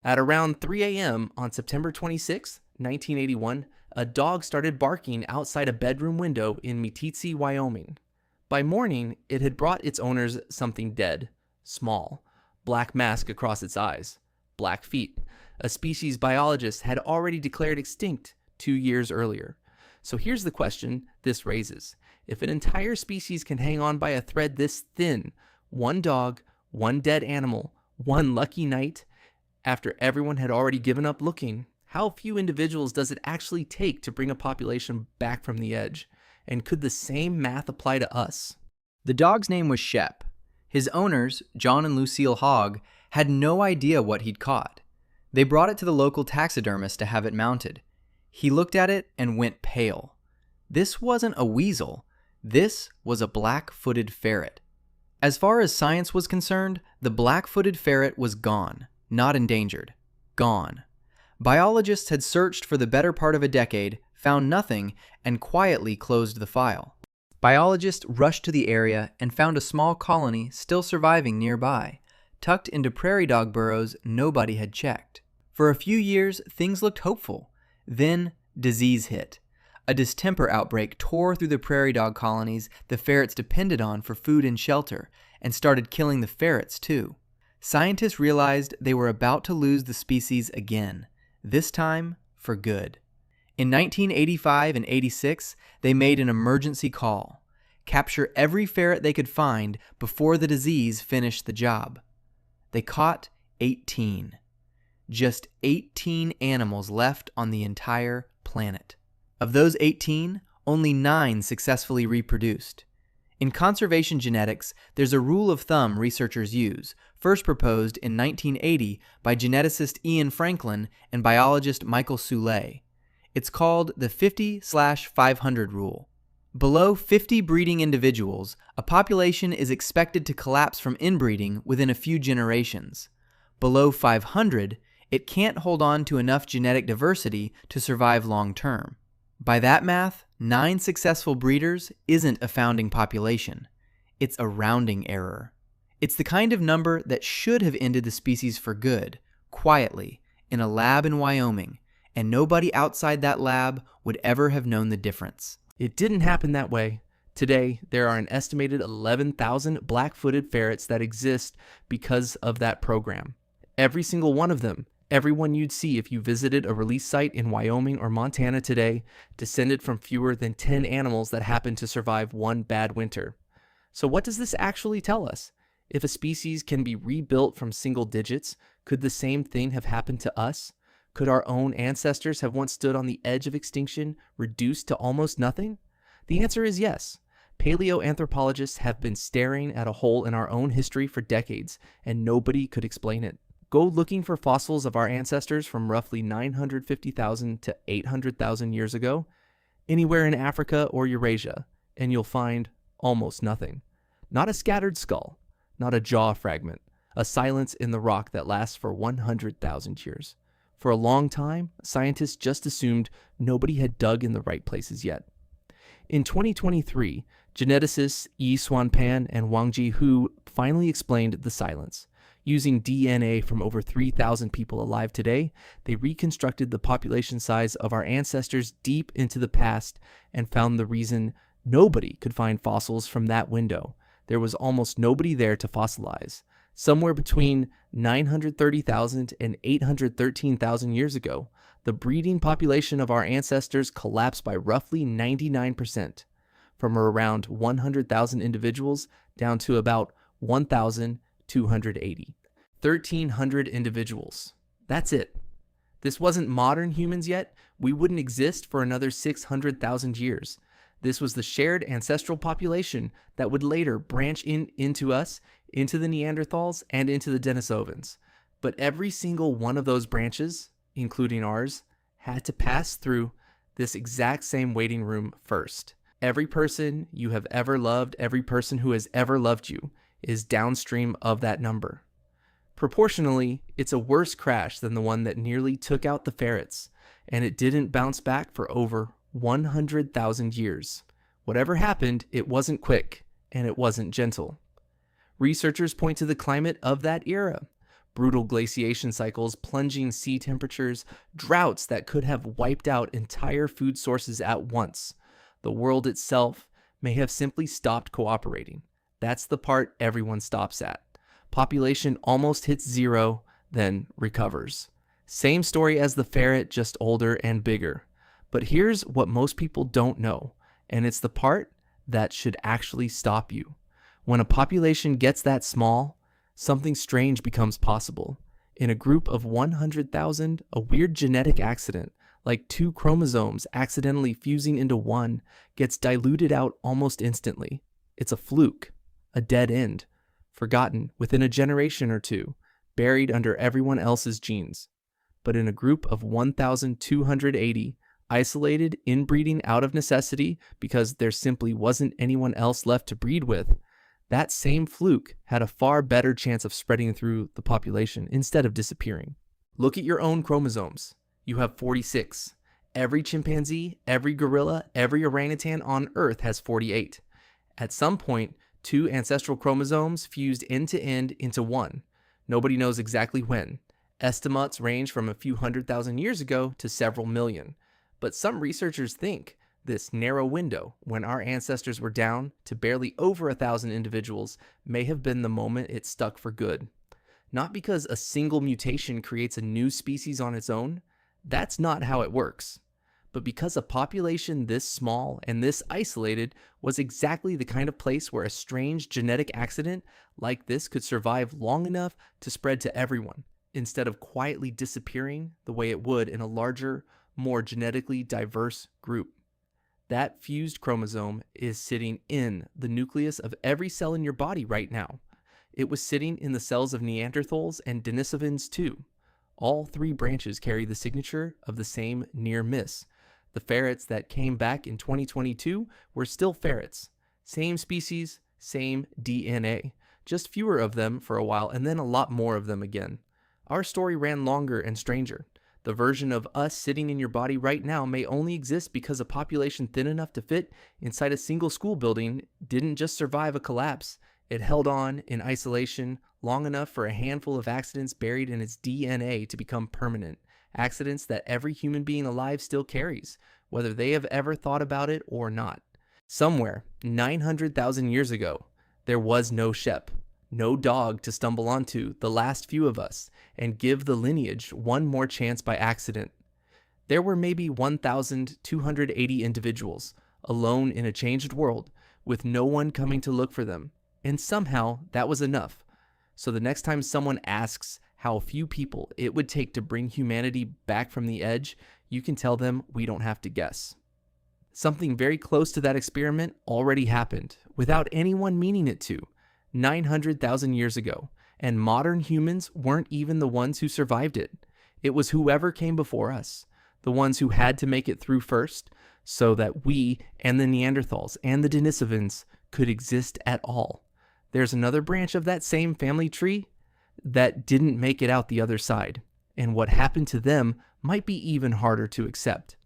At around 3 a.m. on September 26, 1981, a dog started barking outside a bedroom window in Meeteetse, Wyoming. By morning, it had brought its owners something dead, small, black mask across its eyes, black feet, a species biologists had already declared extinct 2 years earlier. So here's the question this raises. If an entire species can hang on by a thread this thin, one dog, one dead animal, one lucky night, after everyone had already given up looking, how few individuals does it actually take to bring a population back from the edge? And could the same math apply to us? The dog's name was Shep. His owners, John and Lucille Hogg, had no idea what he'd caught. They brought it to the local taxidermist to have it mounted. He looked at it and went pale. This wasn't a weasel. This was a black-footed ferret. As far as science was concerned, the black-footed ferret was gone, not endangered. Gone. Biologists had searched for the better part of a decade, found nothing, and quietly closed the file. Biologists rushed to the area and found a small colony still surviving nearby, tucked into prairie dog burrows nobody had checked. For a few years, things looked hopeful. Then, disease hit. A distemper outbreak tore through the prairie dog colonies the ferrets depended on for food and shelter, and started killing the ferrets too. Scientists realized they were about to lose the species again, this time for good. In 1985 and 86, they made an emergency call. Capture every ferret they could find before the disease finished the job. They caught 18. Just 18 animals left on the entire planet. Of those 18, only 9 successfully reproduced. In conservation genetics, there's a rule of thumb researchers use, first proposed in 1980 by geneticist Ian Franklin and biologist Michael Soule. It's called the 50/500 rule. Below 50 breeding individuals, a population is expected to collapse from inbreeding within a few generations. Below 500, it can't hold on to enough genetic diversity to survive long term. By that math, 9 successful breeders isn't a founding population. It's a rounding error. It's the kind of number that should have ended the species for good, quietly, in a lab in Wyoming, and nobody outside that lab would ever have known the difference. It didn't happen that way. Today, there are an estimated 11,000 black-footed ferrets that exist because of that program. Every single one of them, everyone you'd see if you visited a release site in Wyoming or Montana today, descended from fewer than 10 animals that happened to survive one bad winter. So what does this actually tell us? If a species can be rebuilt from single digits, could the same thing have happened to us? Could our own ancestors have once stood on the edge of extinction, reduced to almost nothing? The answer is yes. Paleoanthropologists have been staring at a hole in our own history for decades, and nobody could explain it. Go looking for fossils of our ancestors from roughly 950,000 to 800,000 years ago, anywhere in Africa or Eurasia, and you'll find almost nothing. Not a scattered skull, not a jaw fragment, a silence in the rock that lasts for 100,000 years. For a long time, scientists just assumed nobody had dug in the right places yet. In 2023, geneticists Yi-Hsuan and Wangjie finally explained the silence. Using DNA from over 3,000 people alive today, they reconstructed the population size of our ancestors deep into the past and found the reason nobody could find fossils from that window. There was almost nobody there to fossilize. Somewhere between 930,000 and 813,000 years ago, the breeding population of our ancestors collapsed by roughly 99%, from around 100,000 individuals down to about 1,280. 1,300 individuals. That's it. This wasn't modern humans yet. We wouldn't exist for another 600,000 years. This was the shared ancestral population that would later branch into us, into the Neanderthals, and into the Denisovans. But every single one of those branches, including ours, had to pass through this exact same waiting room first. Every person you have ever loved, every person who has ever loved you, is downstream of that number. Proportionally, it's a worse crash than the one that nearly took out the ferrets, and it didn't bounce back for over 100,000 years. Whatever happened, it wasn't quick, and it wasn't gentle. Researchers point to the climate of that era. Brutal glaciation cycles, plunging sea temperatures, droughts that could have wiped out entire food sources at once. The world itself may have simply stopped cooperating. That's the part everyone stops at. Population almost hits zero, then recovers. Same story as the ferret, just older and bigger. But here's what most people don't know, and it's the part that should actually stop you. When a population gets that small, something strange becomes possible. In a group of 100,000, a weird genetic accident, like two chromosomes accidentally fusing into one, gets diluted out almost instantly. It's a fluke, a dead end, forgotten within a generation or two, buried under everyone else's genes. But in a group of 1,280, isolated, inbreeding out of necessity because there simply wasn't anyone else left to breed with, that same fluke had a far better chance of spreading through the population instead of disappearing. Look at your own chromosomes. You have 46. Every chimpanzee, every gorilla, every orangutan on Earth has 48. At some point, two ancestral chromosomes fused end to end into one. Nobody knows exactly when. Estimates range from a few 100,000 years ago to several million. But some researchers think this narrow window, when our ancestors were down to barely over 1,000 individuals, may have been the moment it stuck for good. Not because a single mutation creates a new species on its own. That's not how it works. But because a population this small and this isolated was exactly the kind of place where a strange genetic accident like this could survive long enough to spread to everyone, instead of quietly disappearing the way it would in a larger, more genetically diverse group. That fused chromosome is sitting in the nucleus of every cell in your body right now. It was sitting in the cells of Neanderthals and Denisovans too. All three branches carry the signature of the same near miss. The ferrets that came back in 2022 were still ferrets. Same species, same DNA. Just fewer of them for a while and then a lot more of them again. Our story ran longer and stranger. The version of us sitting in your body right now may only exist because a population thin enough to fit inside a single school building didn't just survive a collapse. It held on in isolation long enough for a handful of accidents buried in its DNA to become permanent. Accidents that every human being alive still carries, whether they have ever thought about it or not. Somewhere, 900,000 years ago, there was no Shep. No dog to stumble onto the last few of us and give the lineage one more chance by accident. There were maybe 1,280 individuals, alone in a changed world, with no one coming to look for them, and somehow that was enough. So the next time someone asks how few people it would take to bring humanity back from the edge, you can tell them we don't have to guess. Something very close to that experiment already happened, without anyone meaning it to. 900,000 years ago, and modern humans weren't even the ones who survived it. It was whoever came before us, the ones who had to make it through first, so that we and the Neanderthals and the Denisovans could exist at all. There's another branch of that same family tree that didn't make it out the other side, and what happened to them might be even harder to accept.